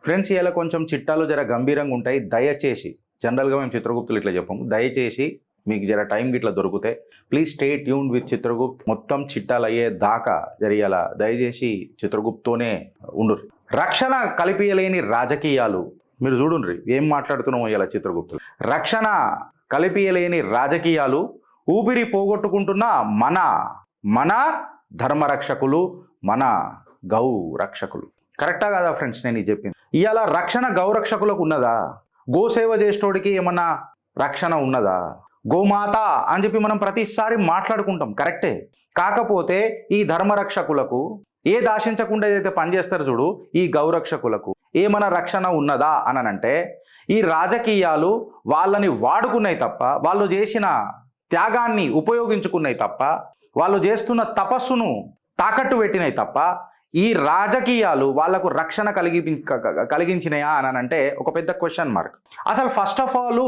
Friends ఇలా కొంచెం చిట్టాలు జర గంభీరంగా ఉంటాయి. దయచేసి జనరల్గా మేము చిత్రగుప్తులు ఇట్లా చెప్పాము, దయచేసి మీకు జర టైం ఇట్లా దొరికితే please stay tune with Chitragupt. మొత్తం చిట్టాలు అయ్యే దాకా జరిగేలా దయచేసి చిత్రగుప్తోనే ఉండు. రక్షణ కలిపియలేని రాజకీయాలు. మీరు చూడుండ్రి ఏం మాట్లాడుతున్నామో ఇలా చిత్రగుప్తులు. రక్షణ కలిపియలేని రాజకీయాలు ఊపిరి పోగొట్టుకుంటున్న మన మన ధర్మరక్షకులు, మన గౌ రక్షకులు. కరెక్టా కదా ఫ్రెండ్స్ నేను ఇది చెప్పింది? ఇవాళ రక్షణ గౌరక్షకులకు ఉన్నదా? గోసేవ చేసేటోడికి ఏమన్నా రక్షణ ఉన్నదా? గోమాత అని చెప్పి మనం ప్రతిసారి మాట్లాడుకుంటాం, కరెక్టే. కాకపోతే ఈ ధర్మరక్షకులకు ఏది ఆశించకుండా ఏదైతే పనిచేస్తారో చూడు, ఈ గౌరక్షకులకు ఏమన్నా రక్షణ ఉన్నదా అనంటే ఈ రాజకీయాలు వాళ్ళని వాడుకున్నాయి తప్ప, వాళ్ళు చేసిన త్యాగాన్ని ఉపయోగించుకున్నాయి తప్ప, వాళ్ళు చేస్తున్న తపస్సును తాకట్టు పెట్టినాయి తప్ప ఈ రాజకీయాలు వాళ్లకు రక్షణ కలిగించినాయా అనంటే ఒక పెద్ద క్వశ్చన్ మార్క్. అసలు ఫస్ట్ ఆఫ్ ఆల్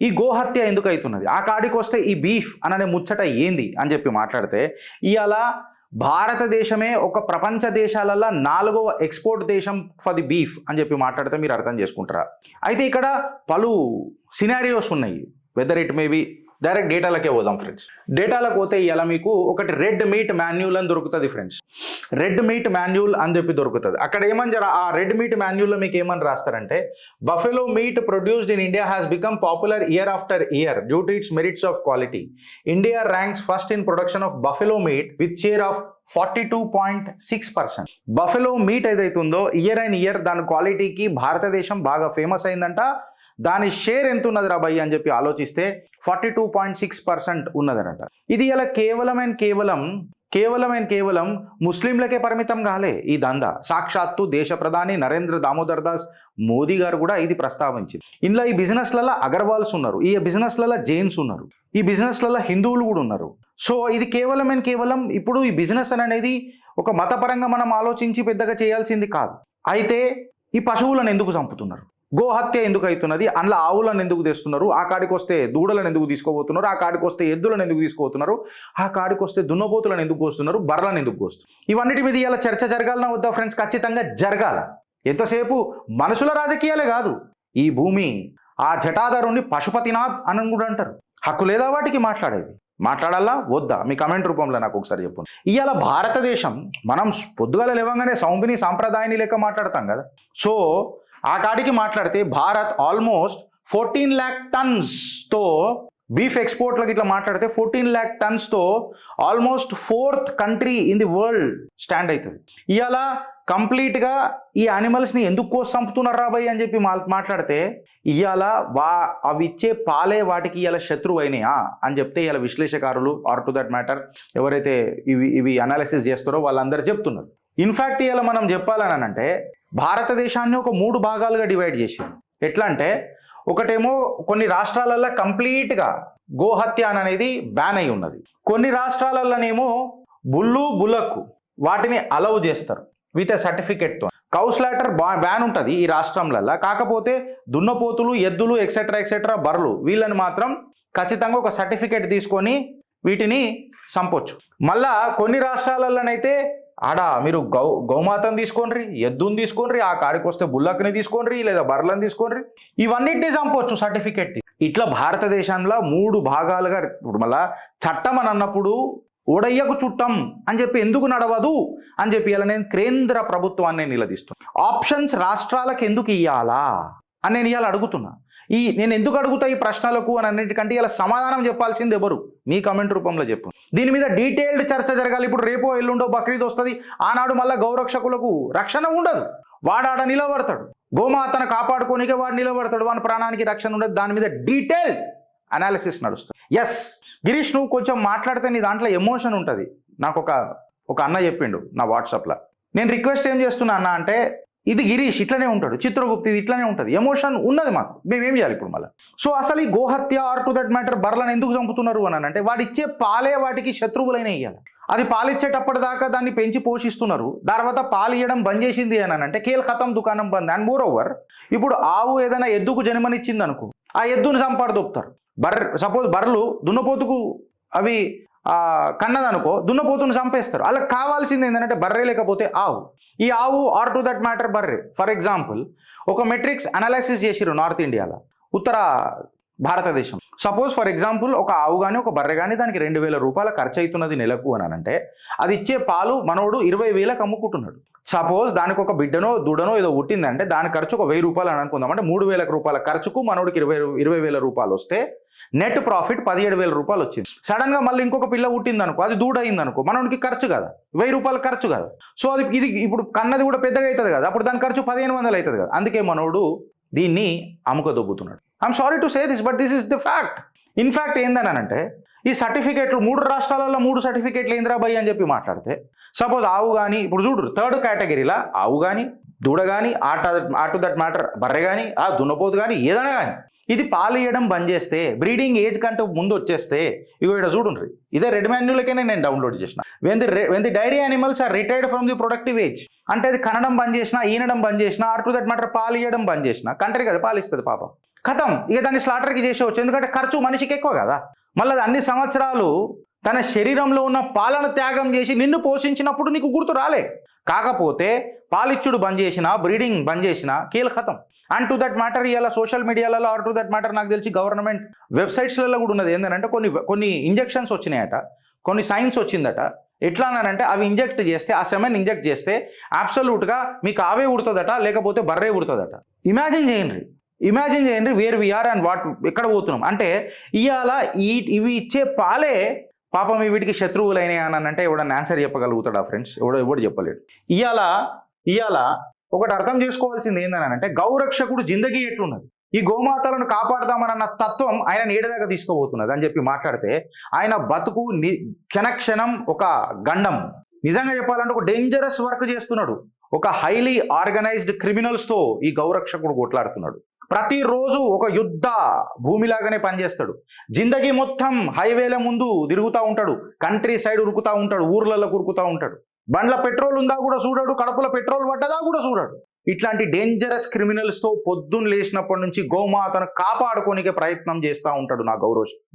ఈ గోహత్య ఎందుకు అవుతున్నది? ఆ కాడికి వస్తే ఈ బీఫ్ అననే ముచ్చట ఏంది అని చెప్పి మాట్లాడితే, ఇవాళ భారతదేశమే ఒక ప్రపంచ దేశాలలో 4వ ఎక్స్పోర్ట్ దేశం ఫర్ ది బీఫ్ అని చెప్పి మాట్లాడితే మీరు అర్థం చేసుకుంటారా? అయితే ఇక్కడ పలు సినారియోస్ ఉన్నాయి. Whether it may be direct డేటాలకే పోదాం ఫ్రెండ్స్. డేటాలకు పోతే ఇలా మీకు ఒకటి రెడ్ మీట్ మాన్యువల్ అని దొరుకుతుంది ఫ్రెండ్స్. రెడ్ మీట్ మాన్యువల్ అని చెప్పి దొరుకుతుంది. అక్కడ ఏమని ఆ రెడ్ మీట్ మాన్యువల్లో మీకు ఏమని రాస్తారంటే, buffalo meat produced in India has become popular year after year due to its merits of quality. India ranks first in production of buffalo meat with share of 42.6%. Buffalo meat ఏదైతే ఉందో year and year దాని క్వాలిటీకి భారతదేశం బాగా famous అయిందంట. దాని share ఎంత ఉన్నది రా భయ్ అని చెప్పి ఆలోచిస్తే 42.6% ఉన్నదనట. ఇది ఇలా కేవలం ముస్లింలకే పరిమితం కాలే ఈ దందా. సాక్షాత్తు దేశ ప్రధాని నరేంద్ర దామోదర్ దాస్ మోదీ గారు కూడా ఇది ప్రస్తావించింది. ఇందులో ఈ బిజినెస్లలో అగర్వాల్స్ ఉన్నారు, ఈ బిజినెస్లలో జైన్స్ ఉన్నారు, ఈ బిజినెస్లలో హిందువులు కూడా ఉన్నారు. సో ఇది కేవలం ఇప్పుడు ఈ బిజినెస్ అనేది ఒక మతపరంగా మనం ఆలోచించి పెద్దగా చేయాల్సింది కాదు. అయితే ఈ పశువులను ఎందుకు చంపుతున్నారు? గోహత్య ఎందుకు అవుతున్నది? అందులో ఆవులను ఎందుకు తెస్తున్నారు? ఆ కాడికి వస్తే దూడలను ఎందుకు తీసుకోబోతున్నారు? ఆ కాడికి వస్తే ఎద్దులను ఎందుకు తీసుకోబోతున్నారు? ఆ కాడికి వస్తే దున్నపోతులను ఎందుకు కోస్తున్నారు? బర్రెలను ఎందుకు కోస్తున్నారు? ఇవన్నిటి మీద ఇలా చర్చ జరగాలన్నా వద్దా ఫ్రెండ్స్? ఖచ్చితంగా జరగాల. ఎంతసేపు మనుషుల రాజకీయాలే కాదు, ఈ భూమి ఆ జటాధారుణ్ణి పశుపతినాథ్ అని కూడా అంటారు. హక్కు లేదా వాటికి మాట్లాడాలా వద్దా? మీ కమెంట్ రూపంలో నాకు ఒకసారి చెప్పండి. ఇవాళ భారతదేశం మనం పొద్దుగాల లేవంగానే సౌంపిని సాంప్రదాయాన్ని లెక్క మాట్లాడతాం కదా. సో ఆ కాడికి మాట్లాడితే భారత్ ఆల్మోస్ట్ 14 lakh tonsతో బీఫ్ ఎక్స్పోర్ట్లకి ఇట్లా మాట్లాడితే 14 lakh tonsతో almost 4th country in the world stand అవుతుంది. ఇవాళ కంప్లీట్గా ఈ యానిమల్స్ని ఎందుకు చంపుతున్నారు రాబోయ్ అని చెప్పి మాట్లాడితే ఇవాళ అవి ఇచ్చే పాలే వాటికి ఇవాళ శత్రువు అయినాయా అని చెప్తే ఇవాళ విశ్లేషకారులు ఆర్ టు దట్ మ్యాటర్ ఎవరైతే ఇవి అనాలిసిస్ చేస్తారో వాళ్ళందరూ చెప్తున్నారు. ఇన్ఫ్యాక్ట్ ఇవాళ మనం చెప్పాలని అంటే భారతదేశాన్ని ఒక 3 భాగాలుగా డివైడ్ చేశారు. ఎట్లా అంటే ఒకటేమో కొన్ని రాష్ట్రాలలో కంప్లీట్గా గోహత్య అనేది బ్యాన్ అయి ఉన్నది. కొన్ని రాష్ట్రాలలోనేమో బుల్లక్ వాటిని అలౌ చేస్తారు విత్ ఎ సర్టిఫికెట్తో. కౌస్లాటర్ బ్యాన్ ఉంటుంది ఈ రాష్ట్రంలలో. కాకపోతే దున్నపోతులు, ఎద్దులు ఎక్సెట్రా బర్రెలు వీళ్ళని మాత్రం ఖచ్చితంగా ఒక సర్టిఫికెట్ తీసుకొని వీటిని చంపొచ్చు. మళ్ళా కొన్ని రాష్ట్రాలలోనైతే మీరు గౌమాతను తీసుకోండి, ఎద్దుని తీసుకోండి, ఆ కాడికి వస్తే బుల్లక్ని తీసుకోండి లేదా బర్రెలను తీసుకోండి, ఇవన్నిటిని చంపొచ్చు సర్టిఫికెట్. ఇట్లా భారతదేశంలో 3 భాగాలుగా. ఇప్పుడు మళ్ళా చట్టం అని అన్నప్పుడు ఓడయ్యకు చుట్టం అని చెప్పి ఎందుకు నడవదు అని చెప్పి ఇలా నేను కేంద్ర ప్రభుత్వాన్ని నిలదీస్తున్నాను. ఆప్షన్స్ రాష్ట్రాలకు ఎందుకు ఇవ్వాలా అని నేను ఇవాళ అడుగుతున్నా. నేను ఎందుకు అడుగుతా ఈ ప్రశ్నలకు అని అన్నిటికంటే ఇలా సమాధానం చెప్పాల్సింది ఎవరు? మీ కమెంట్ రూపంలో చెప్పు. దీని మీద డీటెయిల్డ్ చర్చ జరగాలి. ఇప్పుడు రేపో ఎల్లుండో బక్రీద్ వస్తుంది, ఆనాడు మళ్ళీ గౌరక్షకులకు రక్షణ ఉండదు. వాడాడ నిలబడతాడు, గోమాతను కాపాడుకోనికే వాడు నిలబడతాడు, వాని ప్రాణానికి రక్షణ ఉండదు. దాని మీద డీటెయిల్ అనాలిసిస్ నడుస్తుంది. ఎస్ గిరీష్, నువ్వు కొంచెం మాట్లాడితే నీ దాంట్లో ఎమోషన్ ఉంటుంది. నాకు ఒక అన్న చెప్పిండు నా వాట్సాప్లో. నేను రిక్వెస్ట్ ఏం చేస్తున్నా అన్న అంటే, ఇది గిరీష్ ఇట్లనే ఉంటాడు, చిత్రగుప్తి ఇది ఇట్లనే ఉంటుంది, ఎమోషన్ ఉన్నది మాకు, మేమేం చేయాలి ఇప్పుడు మళ్ళీ? సో అసలు ఈ గోహత్య ఆర్ టు దట్ మ్యాటర్ బర్రెలను ఎందుకు చంపుతున్నారు అని అంటే వాడు ఇచ్చే పాలే వాటికి శత్రువులైన ఇవ్వాలి. అది పాలిచ్చేటప్పటిదాకా దాన్ని పెంచి పోషిస్తున్నారు. తర్వాత పాలు ఇవ్వడం బంద్ చేసింది అని అంటే కేల్ ఖతం దుకాణం బంద్. అండ్ మోర్ ఓవర్ ఇప్పుడు ఆవు ఏదైనా ఎద్దుకు జన్మనిచ్చింది అనుకో, ఆ ఎద్దును చంపాడు దొప్పుతారు. సపోజ్ బర్రెలు దున్నపోతుకు అవి కన్నదనుకో దున్నపోతుని చంపేస్తారు. అలా కావాల్సింది ఏంటంటే బర్రె లేకపోతే ఆవు. ఈ ఆవు ఆర్ టు దట్ మ్యాటర్ బర్రె. ఫర్ ఎగ్జాంపుల్ ఒక మెట్రిక్స్ అనాలైసిస్ చేసిరు నార్త్ ఇండియాలో, ఉత్తర భారతదేశం. సపోజ్ ఫర్ ఎగ్జాంపుల్ ఒక ఆవు కానీ ఒక బర్రె కానీ దానికి 2,000 రూపాయల ఖర్చు అవుతున్నది నెలకు అని అంటే అది ఇచ్చే పాలు మనోడు 20,000కి అమ్ముకుంటున్నాడు. సపోజ్ దానికి ఒక బిడ్డనో దూడనో ఏదో పుట్టిందంటే దాని ఖర్చు ఒక 1,000 రూపాయలు అని అనుకుందాం. అంటే 3,000 రూపాయల ఖర్చుకు మనోడికి 20,000 రూపాయలు వస్తే నెట్ ప్రాఫిట్ 17,000 రూపాయలు వచ్చింది. సడన్ గా మళ్ళీ ఇంకొక పిల్ల పుట్టింది అనుకో, అది దూడ అయింది అనుకో, మనోడికి ఖర్చు కదా 1,000 రూపాయల ఖర్చు కదా. సో అది ఇది ఇప్పుడు కన్నది కూడా పెద్దగా అవుతుంది కదా, అప్పుడు దాని ఖర్చు 1,500 అవుతుంది కదా. అందుకే మనోడు దీన్ని అమ్ముకదొబ్బుతున్నాడు. I'm sorry to say this, but this is the fact. In fact ఏందనంటే ఈ సర్టిఫికేట్లు 3 రాష్ట్రాలలో 3 సర్టిఫికేట్లు ఇందిరాబాయి అని చెప్పి మాట్లాడితే, సపోజ్ ఆవు కానీ ఇప్పుడు చూడు థర్డ్ కేటగిరీలా ఆవు కానీ దూడ కానీ ఆటు దట్ మ్యాటర్ బర్రె కానీ ఆ దున్నపోతు కానీ ఏదైనా కానీ ఇది పాలు ఇవ్వడం బంద్ చేస్తే, బ్రీడింగ్ ఏజ్ కంటే ముందు వచ్చేస్తే, ఇగో ఇక్కడ చూడండి ఇదే రెడ్ మాన్యులకైనా నేను డౌన్లోడ్ చేసిన. When the dairy animals are retired from the productive age, అంటే అది కనడం బంద్ చేసినా ఈనడం బంద్ చేసినా ఆర్ టు దట్ మ్యాటర్ పాలు ఇవ్వడం బంద్ చేసిన కంట్రీ కదా పాలు ఇస్తుంది పాపం, ఖతం. ఇక దాన్ని స్లాటర్కి చేసేవచ్చు, ఎందుకంటే ఖర్చు మనిషికి ఎక్కువ కదా. మళ్ళీ అది అన్ని సంవత్సరాలు తన శరీరంలో ఉన్న పాలను త్యాగం చేసి నిన్ను పోషించినప్పుడు నీకు గుర్తు రాలే. కాకపోతే పాలిచ్చుడు బంద్ చేసినా బ్రీడింగ్ బంద్ చేసినా కీల ఖతం. అండ్ టు దట్ మ్యాటర్ ఇలా సోషల్ మీడియాలలో ఆర్ టు దట్ మ్యాటర్ నాకు తెలిసి గవర్నమెంట్ వెబ్సైట్స్లలో కూడా ఉన్నది ఏంటంటే కొన్ని ఇంజెక్షన్స్ వచ్చినాయట, కొన్ని సైన్స్ వచ్చిందట. ఎట్లా అన్నారంటే అవి ఇంజెక్ట్ చేస్తే, ఆ సెమెన్ ఇంజెక్ట్ చేస్తే అబ్సల్యూట్గా మీకు ఆవే ఉడుతుందట, లేకపోతే బర్రే ఉడుతుందట. ఇమాజిన్ చేయండి వేర్ వీఆర్ అండ్ వాట్ ఎక్కడ పోతున్నాం. అంటే ఇవాళ ఇవి ఇచ్చే పాలే పాపం వీటికి శత్రువులైనవి అని అంటే ఎవడన్నా ఆన్సర్ చెప్పగలుగుతాడా ఫ్రెండ్స్? ఎవడు చెప్పలేడు. ఇవాళ ఒకటి అర్థం చేసుకోవాల్సింది ఏంటంటే గౌరక్షకుడు జిందగీ ఎట్లున్నది, ఈ గోమాతలను కాపాడదామనన్న తత్వం ఆయన ఏడదాకా తీసుకోబోతున్నది అని చెప్పి మాట్లాడితే ఆయన బతుకు క్షణక్షణం ఒక గండం. నిజంగా చెప్పాలంటే ఒక డేంజరస్ వర్క్ చేస్తున్నాడు. ఒక హైలీ ఆర్గనైజ్డ్ క్రిమినల్స్తో ఈ గౌరక్షకుడు కొట్లాడుతున్నాడు. ప్రతిరోజు ఒక యుద్ధ భూమిలాగానే పనిచేస్తాడు. జిందగీ మొత్తం హైవేల ముందు తిరుగుతూ ఉంటాడు, కంట్రీ సైడ్ ఉరుకుతూ ఉంటాడు, ఊర్లలో ఉరుకుతూ ఉంటాడు. బండ్ల పెట్రోల్ ఉందా కూడా చూడడు, కడుపులో పెట్రోల్ పడ్డదా కూడా చూడడు. ఇట్లాంటి డేంజరస్ క్రిమినల్స్తో పొద్దున్న లేచినప్పటి నుంచి గోమాతను కాపాడుకోనికే ప్రయత్నం చేస్తూ ఉంటాడు నా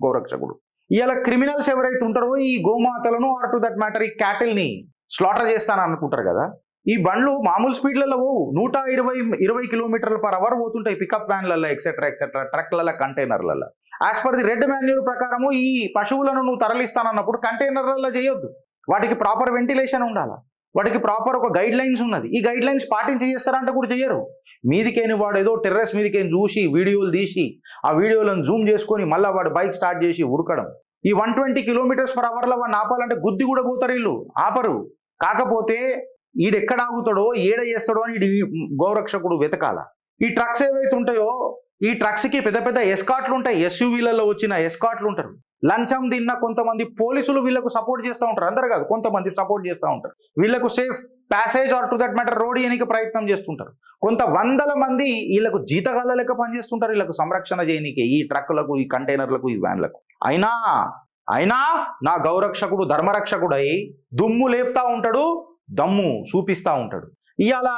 గౌరక్షకుడు. ఇలా క్రిమినల్స్ ఎవరైతే ఉంటారో ఈ గోమాతలను ఆర్ టు దట్ మ్యాటర్ ఈ క్యాటిల్ని స్లాటర్ చేస్తానని అనుకుంటారు కదా, ఈ బండ్లు మామూలు స్పీడ్లలో పోవు, 120 km/h పోతుంటాయి పికప్ వ్యాన్లలో ఎక్సెట్రా ట్రక్లలో కంటైనర్లలో. యాజ్ పర్ ది రెడ్ మాన్యూల్ ప్రకారము ఈ పశువులను నువ్వు తరలిస్తానన్నప్పుడు కంటైనర్లలో చేయొద్దు, వాటికి ప్రాపర్ వెంటిలేషన్ ఉండాలి, వాటికి ప్రాపర్ ఒక గైడ్ లైన్స్ ఉన్నది. ఈ గైడ్ లైన్స్ పాటించి చేస్తారంటే కూడా చేయరు. మీదికేని వాడు ఏదో టెర్రస్ మీదికేని చూసి వీడియోలు తీసి ఆ వీడియోలను జూమ్ చేసుకొని మళ్ళీ వాడు బైక్ స్టార్ట్ చేసి ఉరకడం. ఈ 120 km/h వాడిని ఆపాలంటే గుద్ది కూడా పోతారు, వీళ్ళు ఆపరు. కాకపోతే ఈడెక్కడ ఆగుతాడో ఏడ చేస్తాడో అని గౌరక్షకుడు వెతకాల. ఈ ట్రక్స్ ఏవైతే ఉంటాయో ఈ ట్రక్స్కి పెద్ద పెద్ద ఎస్కాట్లు ఉంటాయి, ఎస్యూవీలలో వచ్చిన ఎస్కాట్లు ఉంటారు. లంచం తిన్న కొంతమంది పోలీసులు వీళ్ళకు సపోర్ట్ చేస్తూ ఉంటారు, అందరు కాదు కొంతమంది సపోర్ట్ చేస్తూ ఉంటారు. వీళ్ళకు safe passage or to that matter road ఇయనికి ప్రయత్నం చేస్తుంటారు. కొంత వందల మంది వీళ్ళకు జీతగాళ్ళ లెక్క పనిచేస్తుంటారు, వీళ్ళకు సంరక్షణ చేయనీకి, ఈ ట్రక్కులకు, ఈ కంటైనర్లకు, ఈ వ్యాన్లకు. అయినా నా గౌరక్షకుడు ధర్మరక్షకుడై దుమ్ము లేపుతా ఉంటాడు, దమ్ము చూపిస్తూ ఉంటాడు. ఇవాళ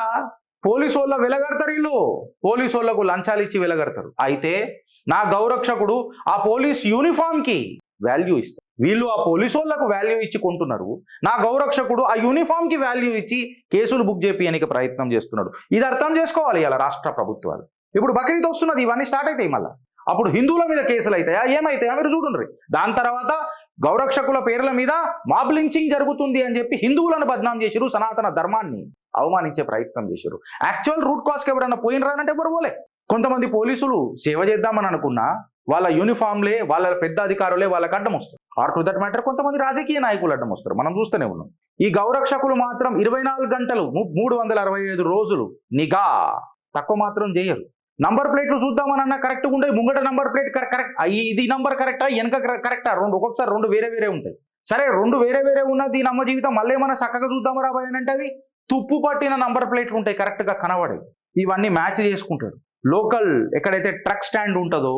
పోలీసు వాళ్ళ వెలగడతారు, వీళ్ళు పోలీసు వాళ్ళకు లంచాలు ఇచ్చి వెలగడతారు. అయితే నా గౌరక్షకుడు ఆ పోలీస్ యూనిఫామ్కి వాల్యూ ఇస్తారు, వీళ్ళు ఆ పోలీసు వాళ్ళకు వాల్యూ ఇచ్చి కొంటున్నారు. నా గౌరక్షకుడు ఆ యూనిఫామ్కి వాల్యూ ఇచ్చి కేసులు బుక్ చేపియడానికి ప్రయత్నం చేస్తున్నాడు. ఇది అర్థం చేసుకోవాలి ఇలా రాష్ట్ర ప్రభుత్వాలు. ఇప్పుడు బక్రీద్ వస్తున్నది, ఇవన్నీ స్టార్ట్ అవుతాయి. మళ్ళీ అప్పుడు హిందువుల మీద కేసులు అవుతాయా ఏమైతాయా మీరు చూడండి. దాని తర్వాత గౌరక్షకుల పేర్ల మీద మాబ్ లించింగ్ జరుగుతుంది అని చెప్పి హిందువులను బద్నాం చేశారు, సనాతన ధర్మాన్ని అవమానించే ప్రయత్నం చేశారు. యాక్చువల్ రూట్ కాజ్కి ఎవరైనా పోయినరానంటే ఎవరు పోలే. కొంతమంది పోలీసులు సేవ చేద్దామని అనుకున్నా వాళ్ళ యూనిఫామ్లే, వాళ్ళ పెద్ద అధికారులే వాళ్ళకి అడ్డం వస్తారు. ఆర్ టు దట్ మ్యాటర్ కొంతమంది రాజకీయ నాయకులు అడ్డం వస్తారు, మనం చూస్తూనే ఉన్నాం. ఈ గౌరక్షకులు మాత్రం 24 గంటలు 365 రోజులు నిఘా తక్కువ మాత్రం చేయరు. నంబర్ ప్లేట్లు చూద్దామనన్నా కరెక్ట్గా ఉంటాయి, ముంగట నంబర్ ప్లేట్ కరెక్ట్, ఇది నంబర్ కరెక్టా వెనక కరెక్టా, ఒక్కొక్కసారి రెండు వేరే ఉంటాయి. సరే రెండు వేరే ఉన్నది ఈ నమ్మ జీవితం, మళ్ళీ ఏమన్నా చక్కగా చూద్దామా రాబాయ్ అని అంటే అవి తుప్పు పట్టిన నంబర్ ప్లేట్లు ఉంటాయి కరెక్ట్గా కనబడే. ఇవన్నీ మ్యాచ్ చేసుకుంటాడు. లోకల్ ఎక్కడైతే ట్రక్ స్టాండ్ ఉంటుందో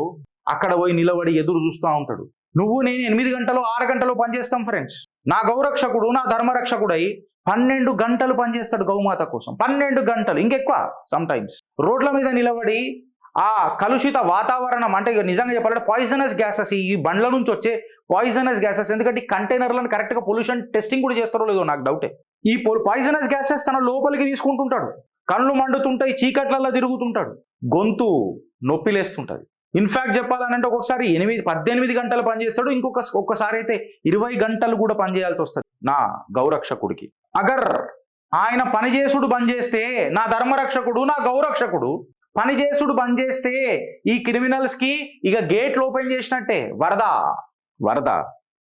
అక్కడ పోయి నిలబడి ఎదురు చూస్తూ ఉంటాడు. నువ్వు నేను 8 గంటలు 6 గంటలు పనిచేస్తాం ఫ్రెండ్స్. నా గౌరక్షకుడు నా ధర్మరక్షకుడై 12 గంటలు పనిచేస్తాడు గౌమాత కోసం. 12 గంటలు ఇంకెక్కువ సమ్ టైమ్స్ రోడ్ల మీద నిలబడి ఆ కలుషిత వాతావరణం అంటే ఇక నిజంగా చెప్పాలంటే పాయిజనస్ గ్యాసెస్, ఈ బండ్ల నుంచి వచ్చే పాయిజనస్ గ్యాసెస్, ఎందుకంటే ఈ కంటైనర్లను కరెక్ట్గా పొల్యూషన్ టెస్టింగ్ కూడా చేస్తారో లేదో నాకు డౌటే. ఈ పాయిజనస్ గ్యాసెస్ తన లోపలికి తీసుకుంటుంటాడు, కళ్ళు మండుతుంటాయి, చీకట్లలో తిరుగుతుంటాడు, గొంతు నొప్పిలేస్తుంటుంది. ఇన్ఫాక్ట్ చెప్పాలనంటే ఒక్కొక్కసారి 18 గంటలు పనిచేస్తాడు, ఒక్కసారి అయితే 20 గంటలు కూడా పనిచేయాల్సి వస్తుంది నా గౌరక్షకుడికి. అగర్ ఆయన పనిచేసుడు బంద్ చేస్తే నా ధర్మరక్షకుడు, నా గౌరక్షకుడు పనిచేసుడు బంద్ చేస్తే ఈ క్రిమినల్స్ కి ఇక గేట్లు ఓపెన్ చేసినట్టే. వరద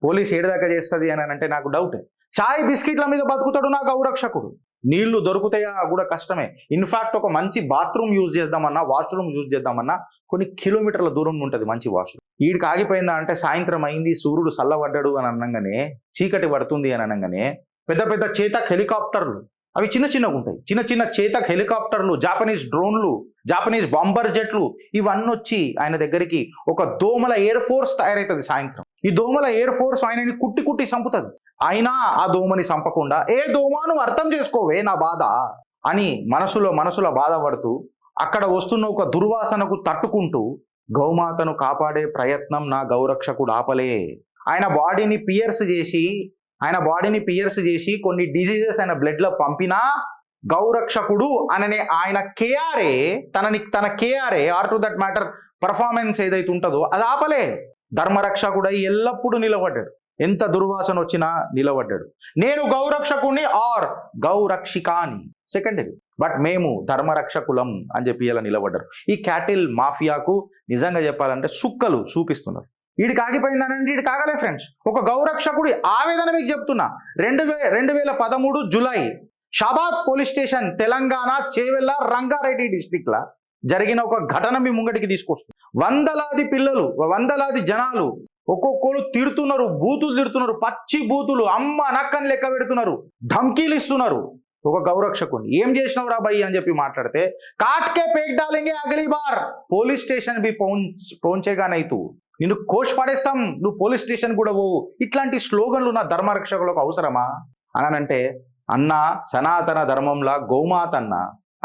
పోలీస్ ఏడుదాకా చేస్తుంది అని అంటే నాకు డౌట్. చాయ్ బిస్కెట్ల మీద బతుకుతాడు నా గౌరక్షకుడు, నీళ్లు దొరుకుతాయా కూడా కష్టమే. ఇన్ఫాక్ట్ ఒక మంచి బాత్రూమ్ యూజ్ చేద్దామన్నా, వాష్రూమ్ యూజ్ చేద్దామన్నా కొన్ని కిలోమీటర్ల దూరం ఉంటుంది మంచి వాష్రూమ్. వీడికి ఆగిపోయిందా అంటే సాయంత్రం అయింది, సూర్యుడు చల్లబడ్డాడు అని అనగానే, చీకటి పడుతుంది అని అనగానే పెద్ద పెద్ద చేతక్ హెలికాప్టర్లు, అవి చిన్నగా ఉంటాయి, చిన్న చేతక్ హెలికాప్టర్లు, జాపనీస్ డ్రోన్లు, జాపనీస్ బాంబర్ జెట్లు, ఇవన్నీ వచ్చి ఆయన దగ్గరికి ఒక దోమల ఎయిర్ ఫోర్స్ తయారవుతుంది సాయంత్రం. ఈ దోమల ఎయిర్ ఫోర్స్ ఆయనని కుట్టి చంపుతుంది. అయినా ఆ దోమని చంపకుండా, ఏ దోమను అర్థం చేసుకోవే నా బాధ అని మనసులో బాధపడుతూ అక్కడ వస్తున్న ఒక దుర్వాసనకు తట్టుకుంటూ గౌమాతను కాపాడే ప్రయత్నం నా గౌరక్షకుడు ఆపలే. ఆయన బాడీని పియర్స్ చేసి కొన్ని డిజీజెస్ ఆయన బ్లడ్ లో పంపినా గౌరక్షకుడు అననే ఆయన కేఆర్ఏ తన KRA or to that matter performance ఏదైతే ఉంటుందో అది ఆపలే. ధర్మరక్షకుడై ఎల్లప్పుడూ నిలబడ్డాడు, ఎంత దుర్వాసన వచ్చినా నిలబడ్డాడు. నేను గౌరక్షకుని ఆర్ గౌరక్షికాని సెకండరీ, బట్ మేము ధర్మరక్షకులం అని చెప్పి ఇలా నిలబడ్డారు. ఈ క్యాటిల్ మాఫియాకు నిజంగా చెప్పాలంటే సుక్కలు చూపిస్తున్నారు. వీడికి ఆగిపోయిందనండి, వీడికి ఆగలే ఫ్రెండ్స్. ఒక గౌరక్షకుడి ఆవేదన మీకు చెప్తున్నా. 2013 July Shabad police station, Telangana, Chevella, Rangareddy district లా జరిగిన ఒక ఘటన మీ ముంగటికి తీసుకొస్తుంది. వందలాది పిల్లలు, వందలాది జనాలు ఒక్కొక్కరు తిడుతున్నారు, బూతులు తిడుతున్నారు, పచ్చి బూతులు, అమ్మ నక్కని లెక్క పెడుతున్నారు, ధమ్కీలు ఇస్తున్నారు. ఒక గౌరక్షకుని ఏం చేసినావు రా భయ్ అని చెప్పి మాట్లాడితే, కాట్కే పేక్ డాలింగే అగలీ బార్ పోలీస్ స్టేషన్ బి పౌంచేగా నైతు, నిన్ను కోచ్ పడేస్తాం, నువ్వు పోలీస్ స్టేషన్ కూడా పోవు. ఇట్లాంటి స్లోగన్లు నా ధర్మరక్షకులకు అవసరమా అనంటే, అన్న సనాతన ధర్మంలా గౌమాత అన్న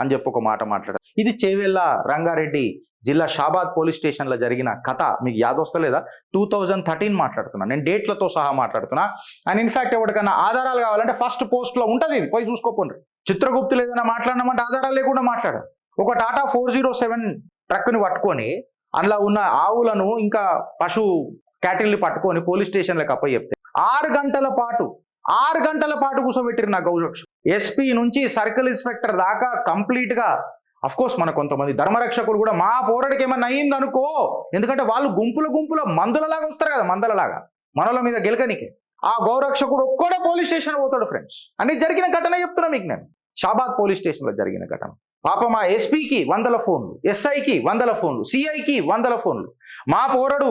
అని చెప్పి ఒక మాట మాట్లాడారు. ఇది చేవెళ్ళ రంగారెడ్డి జిల్లా షాబాద్ పోలీస్ స్టేషన్లో జరిగిన కథ మీకు యాదొస్తలేదా? 2013 మాట్లాడుతున్నా నేను, డేట్లతో సహా మాట్లాడుతున్నా. అండ్ ఇన్ఫాక్ట్ ఎవరికన్నా ఆధారాలు కావాలంటే ఫస్ట్ పోస్ట్లో ఉంటుంది, ఇది పోయి చూసుకోకండి. చిత్రగుప్తులు ఏదైనా మాట్లాడినామంటే ఆధారాలు లేకుండా మాట్లాడారు. ఒక టాటా 407 ట్రక్ని పట్టుకొని అందులో ఉన్న ఆవులను ఇంకా పశు క్యాటిల్ని పట్టుకొని పోలీస్ స్టేషన్లకు అప్పచెప్తే 6 గంటల పాటు కూర్చోబెట్టిరు నా గౌరక్ష. ఎస్పీ నుంచి సర్కిల్ ఇన్స్పెక్టర్ దాకా కంప్లీట్ గా. అఫ్ కోర్స్ మన కొంతమంది ధర్మరక్షకులు కూడా మా పోరాడికి ఏమన్నా అయ్యింది అనుకో, ఎందుకంటే వాళ్ళు గుంపుల మందులలాగా వస్తారు కదా, మందలలాగా మనల మీద గెలకనికే. ఆ గౌరక్షకుడు ఒక్కడే పోలీస్ స్టేషన్ పోతాడు ఫ్రెండ్స్. అని జరిగిన ఘటన చెప్తున్నా మీకు నేను, షాబాద్ పోలీస్ స్టేషన్ లో జరిగిన ఘటన. పాపం మా ఎస్పీకి 100 ఫోన్లు, ఎస్ఐకి 100 ఫోన్లు, సిఐకి 100 ఫోన్లు. మా పోరడు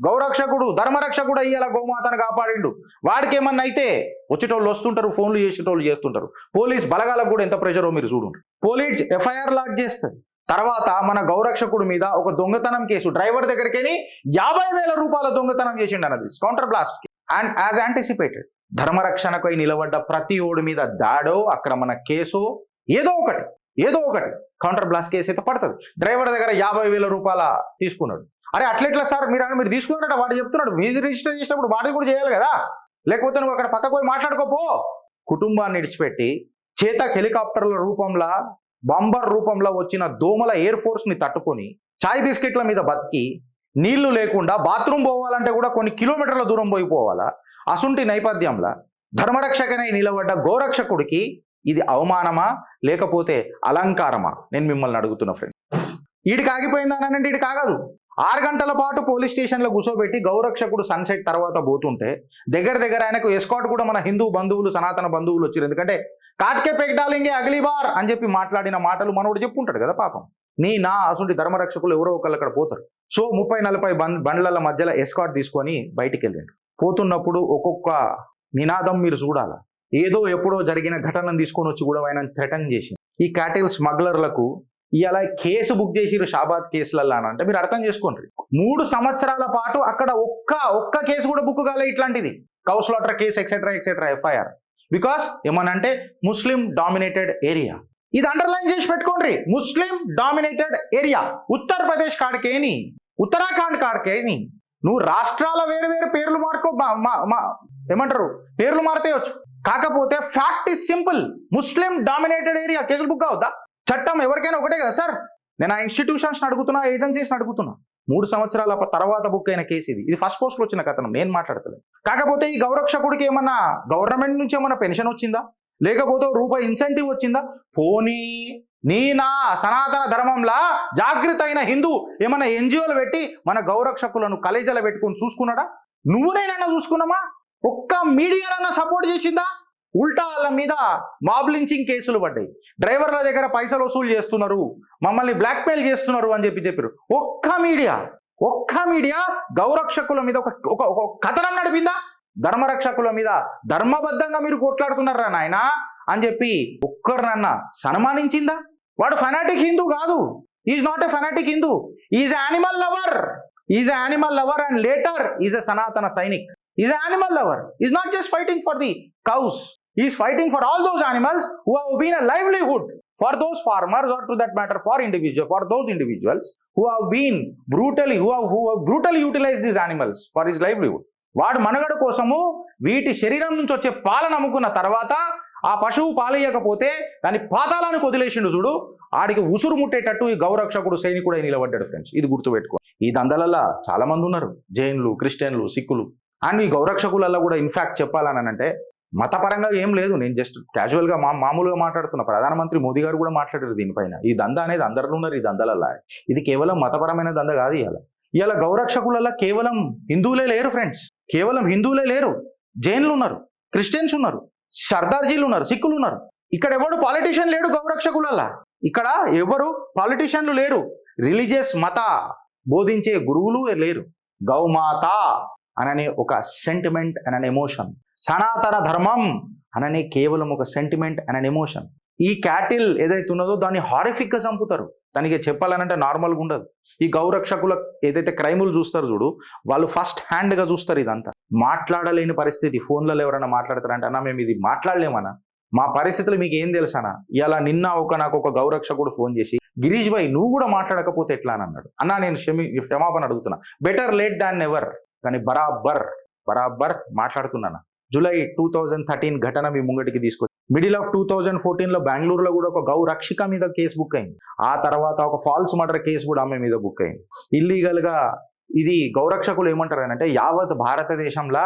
గౌరక్షకుడు ధర్మరక్షకుడు అయ్యేలా గోమాతను కాపాడిండు. వాడికి ఏమన్నా అయితే వచ్చేటోళ్ళు వస్తుంటారు, ఫోన్లు చేసేటోళ్ళు చేస్తుంటారు. పోలీస్ బలగాలకు కూడా ఎంత ప్రెషరో మీరు చూడండి. పోలీస్ ఎఫ్ఐఆర్ లాడ్జ్ చేస్తుంది. తర్వాత మన గౌరక్షకుడి మీద ఒక దొంగతనం కేసు, డ్రైవర్ దగ్గరికి 50,000 రూపాయల దొంగతనం చేసిండు అన్నది counter blast. And as anticipated ధర్మరక్షణకై నిలబడ్డ ప్రతి ఓడి మీద దాడో, ఆక్రమణ కేసో, ఏదో ఒకటి కౌంటర్ బ్లాస్ట్ కేసు అయితే పడుతుంది. డ్రైవర్ దగ్గర 50,000 రూపాయల తీసుకున్నాడు. అరే అట్లెట్లా సార్ మీరు తీసుకున్నారట, వాడు చెప్తున్నాడు, మీరు రిజిస్టర్ చేసినప్పుడు వాడిని కూడా చేయాలి కదా, లేకపోతే నువ్వు అక్కడ పక్కకు పోయి మాట్లాడుకోపో. కుటుంబాన్ని విడిచిపెట్టి చేతక్ హెలికాప్టర్ల రూపంలో, బాంబర్ రూపంలో వచ్చిన దోమల ఎయిర్ ఫోర్స్ ని తట్టుకొని చాయ్ బిస్కెట్ల మీద బతికి, నీళ్లు లేకుండా బాత్రూమ్ పోవాలంటే కూడా కొన్ని కిలోమీటర్ల దూరం పోవాలా. అసుంటి నేపథ్యంలో ధర్మరక్షకనై నిలబడ్డ గోరక్షకుడికి ఇది అవమానమా లేకపోతే అలంకారమా? నేను మిమ్మల్ని అడుగుతున్నా ఫ్రెండ్. వీడికి ఆగిపోయిందానంటే వీడికి ఆగదు. 6 గంటల పాటు పోలీస్ స్టేషన్లో కూర్చోబెట్టి గౌరక్షకుడు సన్సెట్ తర్వాత పోతుంటే దగ్గర ఆయనకు ఎస్కాట్ కూడా మన హిందూ బంధువులు, సనాతన బంధువులు వచ్చారు. ఎందుకంటే కాట్కే పేక్ డాలింగే అగలీ బార్ అని చెప్పి మాట్లాడిన మాటలు మనోడు చెప్పుంటాడు కదా పాపం. నా అసలు ధర్మరక్షకులు ఎవరో ఒకళ్ళు అక్కడ పోతారు. సో 30-40 బండ్ల మధ్యలో ఎస్కాట్ తీసుకొని బయటికి వెళ్ళాడు. పోతున్నప్పుడు ఒక్కొక్క నినాదం మీరు చూడాలా. ఏదో ఎప్పుడో జరిగిన ఘటనను తీసుకొని వచ్చి కూడా ఆయన థ్రెటన్ చేసి, ఈ క్యాటిల్ స్మగ్లర్లకు ఇలా కేసు బుక్ చేసిరు షాబాద్ కేసులలో అంటే మీరు అర్థం చేసుకోండి. 3 సంవత్సరాల పాటు అక్కడ ఒక్క కేసు కూడా బుక్ కాలే ఇట్లాంటిది, cow slaughter case etcetera FIR. Because ఏమనంటే ముస్లిం డామినేటెడ్ ఏరియా. ఇది అండర్లైన్ చేసి పెట్టుకోండి. ముస్లిం డామినేటెడ్ ఏరియా ఉత్తరప్రదేశ్ కాడికేని, ఉత్తరాఖండ్ కాడికేని. నువ్వు రాష్ట్రాల వేరు వేరు పేర్లు మార్కో ఏమంటారు పేర్లు మారితేయచ్చు. కాకపోతే fact is simple. Muslim dominated area కేసులు బుక్ అవుతా. చట్టం ఎవరికైనా ఒకటే కదా సార్. నేను ఆ ఇన్స్టిట్యూషన్స్ అడుగుతున్నా, ఏజెన్సీస్ అడుగుతున్నా. 3 సంవత్సరాల తర్వాత బుక్ అయిన కేసు ఇది. ఇది ఫస్ట్ పోస్ట్ లో వచ్చిన కథనం, నేను మాట్లాడతలేదు. కాకపోతే ఈ గౌరక్షకుడికి ఏమన్నా గవర్నమెంట్ నుంచి ఏమన్నా పెన్షన్ వచ్చిందా, లేకపోతే రూపాయి ఇన్సెంటివ్ వచ్చిందా? పోనీ నా సనాతన ధర్మంలా జాగృత అయిన హిందూ ఏమన్నా ఎన్జిఓలు పెట్టి మన గౌరక్షకులను కలేజాలు పెట్టుకుని చూసుకున్నాడా? నువ్వు నేనన్నా చూసుకున్నామా? ఒక్క మీడియానన్నా సపోర్ట్ చేసిందా? ఉల్టా వాళ్ళ మీద మాబ్ లించింగ్ కేసులు పడ్డాయి. డ్రైవర్ల దగ్గర పైసలు వసూలు చేస్తున్నారు, మమ్మల్ని బ్లాక్మెయిల్ చేస్తున్నారు అని చెప్పారు. ఒక్క మీడియా గౌరక్షకుల మీద ఒక కథనం నడిపిందా? ధర్మరక్షకుల మీద ధర్మబద్ధంగా మీరు కొట్లాడుతున్నారా నాయనా అని చెప్పి ఒక్కరినన్నా సన్మానించిందా? వాడు ఫెనాటిక్ హిందూ కాదు. Is not a fanatic Hindu. Is animal lover and later is a Sanatan sainik. Is animal lover. Is not just fighting for the cows. Is fighting for all those animals who have been a livelihood for those farmers, or to that matter for those individuals who have been who have brutally utilized these animals for his livelihood. వాడు మనగడ కోసము వీటి శరీరం నుంచి వచ్చే పాలను అమ్ముకున్న తర్వాత ఆ పశువు పాలేయకపోతే దాని పాతాలను వదిలేసిండు చూడు. ఆడికి ఉసురు ముట్టేటట్టు ఈ గౌరక్షకుడు సైనికుడై నిలబడ్డాడు ఫ్రెండ్స్. ఇది గుర్తుపెట్టుకో. ఈ దందలల్లో చాలా మంది ఉన్నారు, జైన్లు, క్రిస్టియన్లు, సిక్కులు. అండ్ ఈ గౌరక్షకులలో కూడా ఇన్ఫాక్ట్ చెప్పాలని అంటే మతపరంగా ఏం లేదు. నేను జస్ట్ క్యాజువల్గా మామూలుగా మాట్లాడుతున్నా. ప్రధానమంత్రి మోదీ గారు కూడా మాట్లాడారు దీనిపైన. ఈ దంద అనేది అందరిలో ఉన్నారు. ఈ దందలల్లా ఇది కేవలం మతపరమైన దంద కాదు. ఇవాళ గౌరక్షకులలో కేవలం హిందువులే లేరు ఫ్రెండ్స్. కేవలం హిందువులే లేరు, జైన్లు ఉన్నారు, క్రిస్టియన్స్ ఉన్నారు, సర్దార్జీలు ఉన్నారు, సిక్కులు ఉన్నారు. ఇక్కడ ఎవరు పాలిటీషియన్ లేడు గౌరక్షకులల్లా. ఇక్కడ ఎవరు పాలిటీషియన్లు లేరు. రిలీజియస్ మత బోధించే గురువులు లేరు. గౌమాత అననే ఒక సెంటిమెంట్ అండ్ అన్ ఎమోషన్, సనాతన ధర్మం అననే కేవలం ఒక సెంటిమెంట్ అండ్ అన్ ఎమోషన్. ఈ క్యాటిల్ ఏదైతే ఉన్నదో దాన్ని హారిఫిక్ గా చంపుతారు. దానికి చెప్పాలనంటే నార్మల్గా ఉండదు. ఈ గౌరక్షకుల ఏదైతే క్రైములు చూస్తారు చూడు, వాళ్ళు ఫస్ట్ హ్యాండ్ గా చూస్తారు. ఇదంతా మాట్లాడలేని పరిస్థితి. ఫోన్లలో ఎవరైనా మాట్లాడతారంటే అన్న మేము ఇది మాట్లాడలేమన్నా, మా పరిస్థితులు మీకు ఏం తెలుసానా? ఇలా నిన్న నాకు ఒక గౌరక్షకుడు ఫోన్ చేసి, గిరీష్ భాయ్ నువ్వు కూడా మాట్లాడకపోతే ఎట్లా అని అన్నాడు. అన్నా నేను క్షమాపణ అడుగుతున్నా. Better late than never. కానీ బరాబర్ మాట్లాడుతున్నాను. జూలై 2013 ఘటన మీ ముంగటికి తీసుకొచ్చి, మిడిల్ ఆఫ్ 2014లో బెంగళూరులో కూడా ఒక గౌరక్షిక మీద కేసు బుక్ అయింది. ఆ తర్వాత ఒక ఫాల్స్ మర్డర్ కేసు కూడా ఆమె మీద బుక్ అయింది. ఇల్లీగల్ గా ఇది గౌరక్షకులు ఏమంటారు అంటే, యావత్ భారతదేశంలో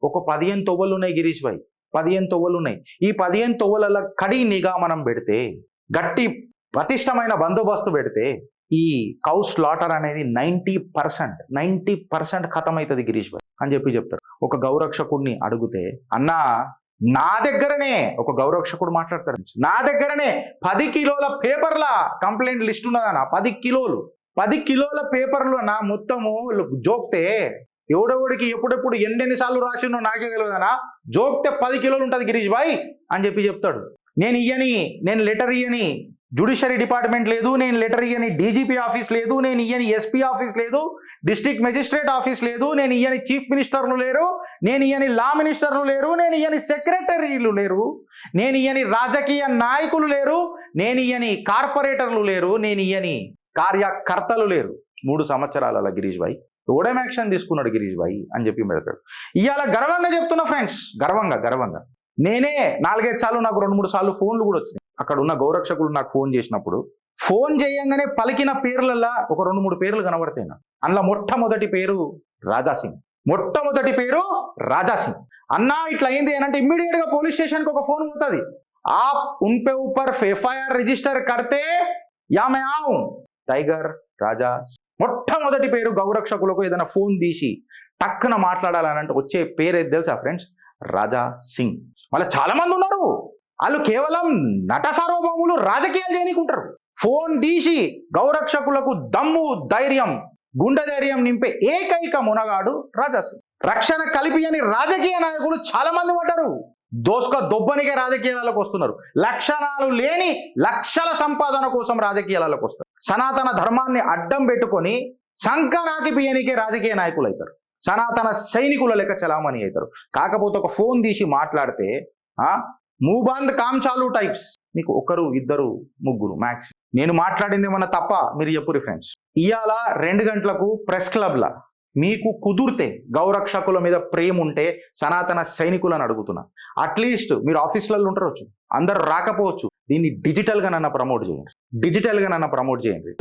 ఒక 15 తొవ్వలు ఉన్నాయి గిరీష్ భాయ్, 15 తొవ్వలు ఉన్నాయి. ఈ 15 తొవ్వల కడి నిఘా మనం పెడితే, గట్టి పటిష్టమైన బందోబస్తు పెడితే ఈ కౌ స్లాటర్ అనేది 90% ఖతం అవుతుంది గిరీష్ భాయ్ అని చెప్తారు. ఒక గౌరక్షకుడిని అడిగితే, అన్నా నా దగ్గరనే ఒక గౌరక్షకుడు మాట్లాడతారు, నా దగ్గరనే 10 కిలోల పేపర్ల కంప్లైంట్ లిస్ట్ ఉన్నదన్న. 10 కిలోల పేపర్లు నా మొత్తము జోక్తే ఎవడెవడికి ఎప్పుడెప్పుడు ఎన్నిసార్లు రాసిండో నాకే తెలియదనా. జోక్తే 10 కిలోలు ఉంటుంది గిరీష్ భాయ్ అని చెప్తాడు. నేను లెటర్ ఇయ్యని జ్యుడిషియరీ డిపార్ట్మెంట్ లేదు, నేను లెటర్ ఇయ్యని డీజీపీ ఆఫీస్ లేదు, నేను ఇయ్యని ఎస్పీ ఆఫీస్ లేదు, డిస్ట్రిక్ట్ మెజిస్ట్రేట్ ఆఫీస్ లేదు, నేను ఇయ్యని చీఫ్ మినిస్టర్లు లేరు, నేను ఇయ్యని లా మినిస్టర్లు లేరు, నేను ఇయ్యని సెక్రటరీలు లేరు, నేను ఇయ్యని రాజకీయ నాయకులు లేరు, నేను ఇయ్యని కార్పొరేటర్లు లేరు, నేను ఇయ్యని కార్యకర్తలు లేరు. 3 సంవత్సరాల గిరీష్ భాయ్ ఓడేం యాక్షన్ తీసుకున్నాడు గిరీష్ భాయ్ అని పెడతాడు. ఇవాళ గర్వంగా చెప్తున్నా ఫ్రెండ్స్, గర్వంగా నేనే 4-5 సార్లు, నాకు 2-3 సార్లు ఫోన్లు కూడా వచ్చినాయి. అక్కడ ఉన్న గౌరక్షకులు నాకు ఫోన్ చేసినప్పుడు, ఫోన్ చేయంగానే పలికిన పేర్లల్లా ఒక 2-3 పేర్లు కనబడతాయి. అందులో మొట్టమొదటి పేరు రాజాసింగ్. అన్నా ఇట్లా అయింది అని అంటే ఇమ్మీడియట్ గా పోలీస్ స్టేషన్ కి ఒక ఫోన్ పోతుంది. आप उनपे ऊपर FIR रजिस्टर करते या मैं आऊं. టైగర్ రాజా మొట్టమొదటి పేరు. గౌరక్షకులకు ఏదైనా ఫోన్ తీసి టక్కున మాట్లాడాలని అంటే వచ్చే పేరు ఏది తెలుసా ఫ్రెండ్స్? రాజా సింగ్. వాళ్ళ చాలా మంది ఉన్నారు, వాళ్ళు కేవలం నట సార్వభౌములు, రాజకీయాలు చేయనీకుంటారు. ఫోన్ తీసి గౌరక్షకులకు దమ్ము, ధైర్యం, గుండె ధైర్యం నింపే ఏకైక మునగాడు రాజా సింగ్. రక్షణ కలిపియని రాజకీయ నాయకులు చాలా మంది పడ్డారు. దోసుక దొబ్బనికే రాజకీయాలకు వస్తున్నారు. లక్షణాలు లేని లక్షల సంపాదన కోసం రాజకీయాలకు వస్తారు. సనాతన ధర్మాన్ని అడ్డం పెట్టుకొని సంకనాకి పియనికే రాజకీయ నాయకులు అవుతారు. సనాతన సైనికుల లెక్క చలామణి అవుతారు. కాకపోతే ఒక ఫోన్ తీసి మాట్లాడితే మూబంద్ కామ్ చాలు టైప్స్, మీకు ఒకరు ఇద్దరు ముగ్గురు మ్యాక్స్. నేను మాట్లాడింది ఏమన్నా తప్ప మీరు చెప్పురి ఫ్రెండ్స్. ఇవాళ 2 గంటలకు ప్రెస్ క్లబ్ల మీకు కుదిరితే గౌరక్షకుల మీద ప్రేమ ఉంటే సనాతన సైనికులను అడుగుతున్నా, అట్లీస్ట్ మీరు ఆఫీసులలో ఉంటారొచ్చు, అందరు రాకపోవచ్చు, దీన్ని డిజిటల్గా నన్ను ప్రమోట్ చేయండి.